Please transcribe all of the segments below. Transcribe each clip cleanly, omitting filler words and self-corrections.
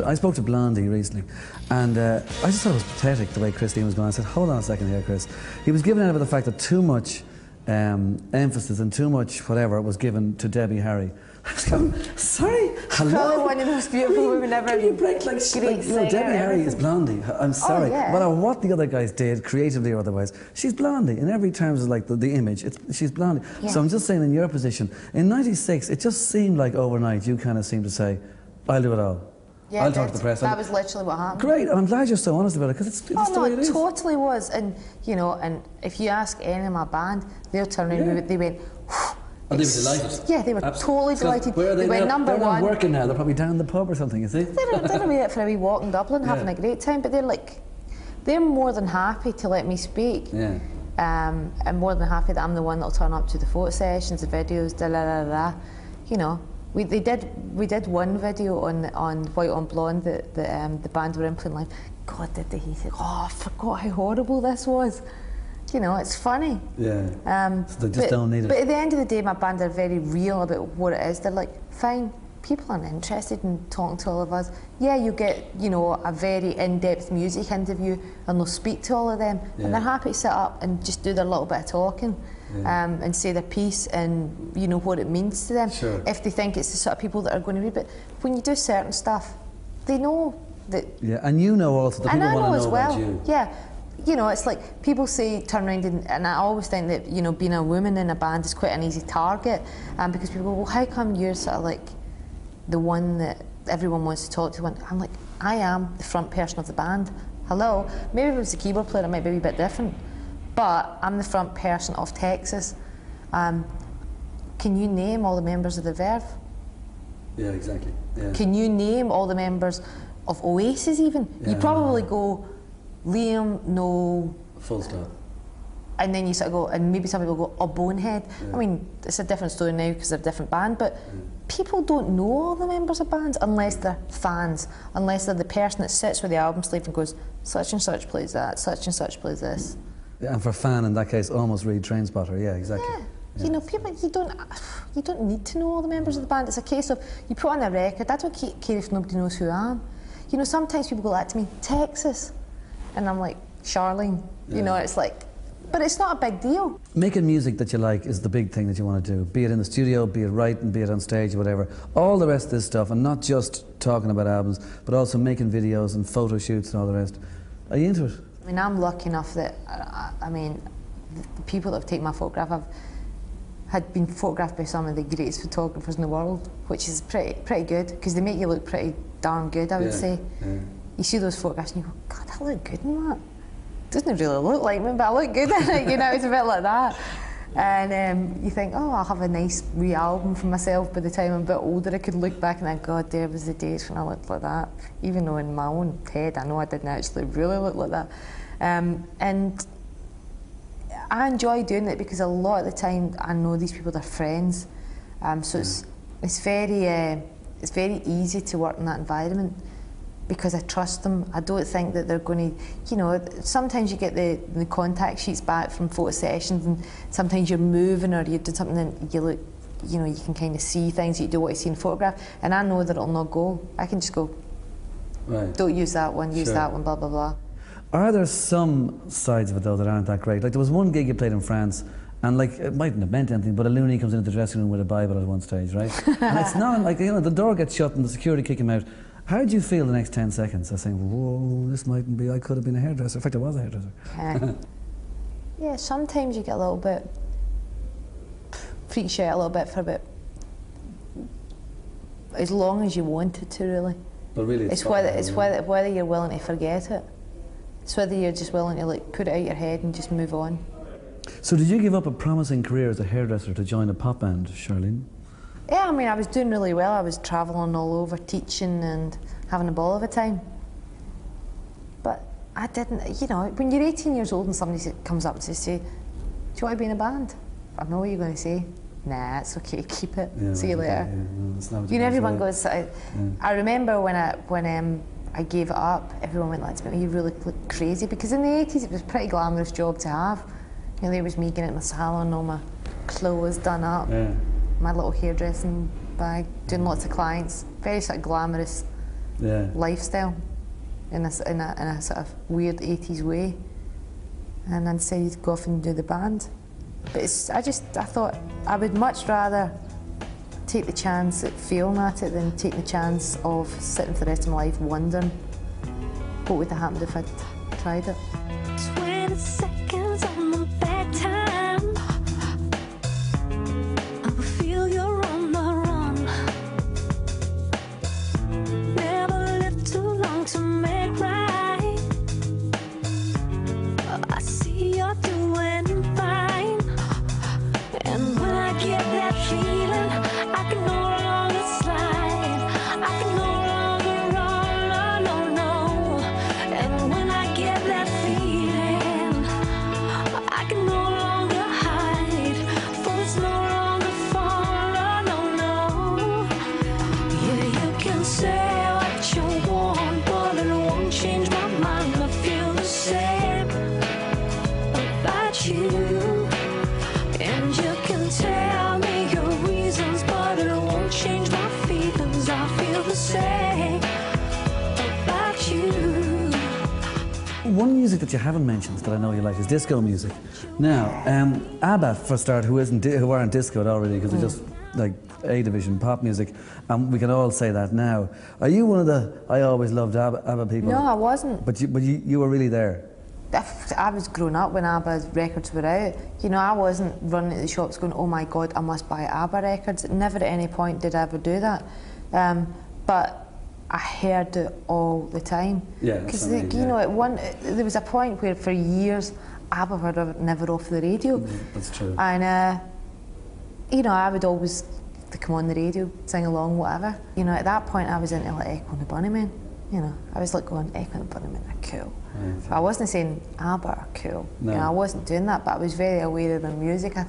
I spoke to Blondie recently, and I just thought it was pathetic the way Christine was going. I said, hold on a second here, Chris. He was giving out about the fact that too much emphasis and too much whatever was given to Debbie Harry. I was going, sorry, hello? Probably one of the most beautiful women ever. Give me a break, like you know, Debbie Harry is Blondie. I'm sorry. Oh, yeah. No matter what the other guys did, creatively or otherwise, she's Blondie. In every terms of like the image, she's Blondie. Yeah. So I'm just saying in your position, in '96, it just seemed like overnight you kind of seemed to say, I'll do it all. Yeah, I'll talk to the press. That was literally what happened. Great, and I'm glad you're so honest about it, because it's the way it is. It totally was. And, you know, and if you ask any of my band, they'll turn around and they went, and they were delighted. Yeah, they were totally delighted. Where are they went now? number they're one. Not working now. They're probably down the pub or something, you see? They're away out for a wee walk in Dublin, having a great time. But they're more than happy to let me speak. Yeah. And more than happy that I'm the one that'll turn up to the photo sessions, the videos, da da da da. You know, we did one video on White on Blonde that the band were in playing live. God, did they? He said, oh, I forgot how horrible this was. You know, it's funny. Yeah. So they just don't need it. But at the end of the day, my band are very real about what it is. They're like, fine, people aren't interested in talking to all of us. Yeah, you get, you know, a very in-depth music interview and they'll speak to all of them. Yeah. And they're happy to sit up and just do their little bit of talking. Yeah. And say their piece and, you know, what it means to them. Sure. If they think it's the sort of people that are going to read. But when you do certain stuff, they know that... Yeah, and you know also that people want to know about you. Yeah. You know, it's like people say turn around and I always think that, you know, being a woman in a band is quite an easy target, because people go, well, how come you're sort of like the one that everyone wants to talk to? I'm like, I am the front person of the band. Hello, maybe if it was the keyboard player it might be a bit different, but I'm the front person of Texas. Can you name all the members of the Verve? Yeah, exactly. Yeah. Can you name all the members of Oasis even? Yeah, you probably go Liam, no. Full stop. And then you sort of go, and maybe some people go, oh, Bonehead. Yeah. I mean, it's a different story now because they're a different band, but people don't know all the members of bands unless they're fans, unless they're the person that sits with the album sleeve and goes, such and such plays that, such and such plays this. Yeah, and for a fan, in that case, almost read Trainspotter, yeah, exactly. Yeah. Yeah. You know, people, you don't need to know all the members of the band. It's a case of, you put on a record, I don't care if nobody knows who I am. You know, sometimes people go like to me, Texas. And I'm like, Sharleen, you know, it's like, but it's not a big deal. Making music that you like is the big thing that you want to do, be it in the studio, be it writing, be it on stage, whatever. All the rest of this stuff, and not just talking about albums, but also making videos and photo shoots and all the rest. Are you into it? I mean, I'm lucky enough that, I mean, the people that have taken my photograph had been photographed by some of the greatest photographers in the world, which is pretty good, because they make you look pretty darn good, I would say. Yeah. You see those photographs and you go, God, I look good in that. Doesn't really look like me, but I look good in it, you know, it's a bit like that. And you think, oh, I'll have a nice wee album for myself by the time I'm a bit older. I could look back and think, God, there was the days when I looked like that. Even though in my own head, I know I didn't actually really look like that. And I enjoy doing it because a lot of the time I know these people, they're friends. So it's very easy to work in that environment, because I trust them. I don't think that they're going to, you know, sometimes you get the contact sheets back from photo sessions, and sometimes you're moving or you're doing something and you look, you know, you can kind of see things that you don't want to see in a photograph, and I know that it'll not go. I can just go, right, don't use that one, use that one, blah, blah, blah. Are there some sides of it though that aren't that great? Like there was one gig you played in France, and like it mightn't have meant anything, but a loony comes into the dressing room with a Bible at one stage, right? And it's not like, you know, the door gets shut and the security kick him out. How did you feel the next 10 seconds? I was saying, whoa, this mightn't be, I could have been a hairdresser. In fact, I was a hairdresser. Yeah, sometimes you get a little bit, freaks you out a little bit for a bit, as long as you wanted to, really. But really, it's whether you're willing to forget it. It's whether you're just willing to like put it out your head and just move on. So did you give up a promising career as a hairdresser to join a pop band, Sharleen? Yeah, I mean, I was doing really well. I was travelling all over, teaching and having a ball of a time. But I didn't, you know, when you're 18 years old and somebody comes up and says to you, do you want to be in a band? I know what you're going to say. Nah, it's okay, keep it. Yeah, see you later. Yeah, no, it's not, you know, everyone goes, I remember when I gave it up, everyone went like, you really look crazy, because in the 80s it was a pretty glamorous job to have. You know, there was me getting in my salon, all my clothes done up. Yeah. My little hairdressing bag, doing lots of clients, very sort of glamorous lifestyle in a sort of weird 80s way, and I decided to go off and do the band. But I thought I would much rather take the chance at failing at it than take the chance of sitting for the rest of my life wondering what would have happened if I'd tried it. 20 seconds on the back time. I will feel you're on the run. Never lived too long to make right. I see you're doing fine. And when I get that feeling, I can no longer slide. I can no longer run, no, no, no. And when I get that feeling, I can no longer hide. For it's no longer fun, no, no, no. Yeah, you can say what you want, but it won't change my mind. I feel the same about you. And you can tell me your reasons, but it won't change my feelings. I feel the same about you. One music that you haven't mentioned that I know you like is disco music. Now, ABBA, for a start, who aren't disco already, because they're just like A-division pop music, and we can all say that now. Are you one of the I always loved ABBA people? No, I wasn't. But you were really there. I was growing up when ABBA's records were out. You know, I wasn't running to the shops going, oh my God, I must buy ABBA records. Never at any point did I ever do that. But I heard it all the time. Yeah, because you know, there was a point where for years ABBA were never off the radio. That's true. And you know, I would always come on the radio, sing along, whatever. You know, at that point I was into like Echo and the Bunnymen. You know, I was like going, Echo and the Bunnymen are cool. Right. I wasn't saying ABBA are cool. No. You know, I wasn't doing that, but I was very aware of their music. I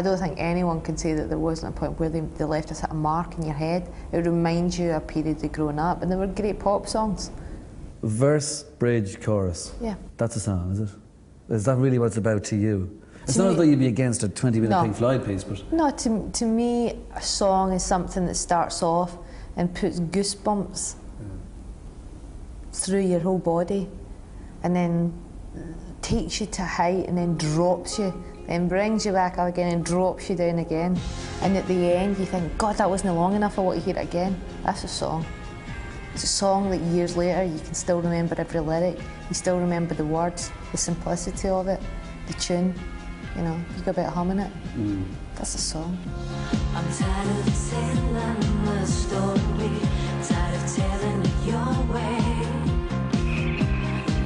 don't think anyone can say that there wasn't a point where they left a sort of mark in your head. It would remind you of a period of growing up, and they were great pop songs. Verse, bridge, chorus. Yeah. That's a song, is it? Is that really what it's about to you? It's To not me- as though you'd be against a 20-minute No. Pink Floyd piece, but... No, to me, a song is something that starts off and puts goosebumps through your whole body, and then takes you to a height, and then drops you, then brings you back up again and drops you down again. And at the end you think, God, that wasn't long enough, I want to hear it again. That's a song. It's a song that years later you can still remember every lyric, you still remember the words, the simplicity of it, the tune, you know, you go about humming it. That's a song. I'm tired of telling the story, tired of telling it your way.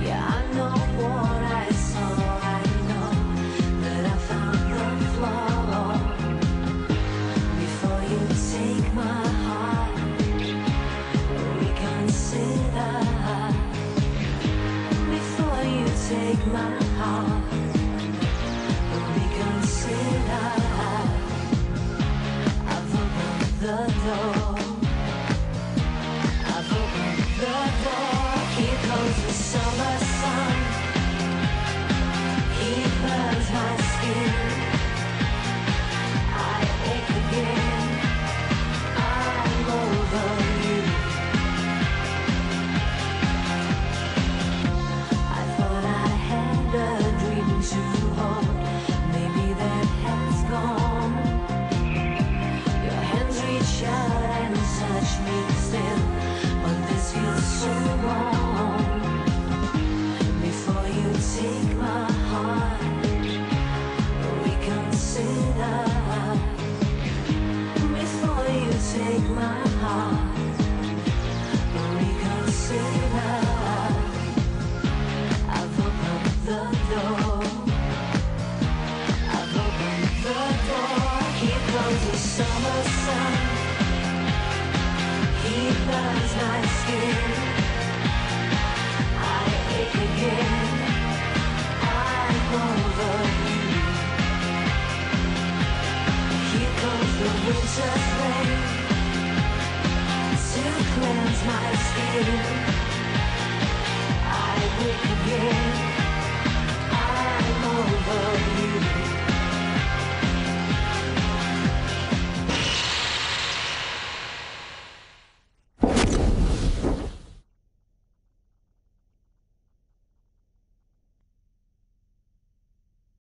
Yeah, I know what I saw, I know that I found the flaw. Before you take my heart, reconsider. Before you take my heart, reconsider. I've opened the door. I've opened the door. Here comes the summer sun. He burns my skin. I ache again. I'm over you. I thought I had a dream to hold. Maybe that has gone. Your hands reach out and touch me still, but this feels so wrong. Before you take my heart, reconsider. Before you take my heart, reconsider. I've opened the door. I've opened the door. Here comes the summer sun. He burns my skin. I ache again. I'm over you. Here comes the winter rain to cleanse my skin.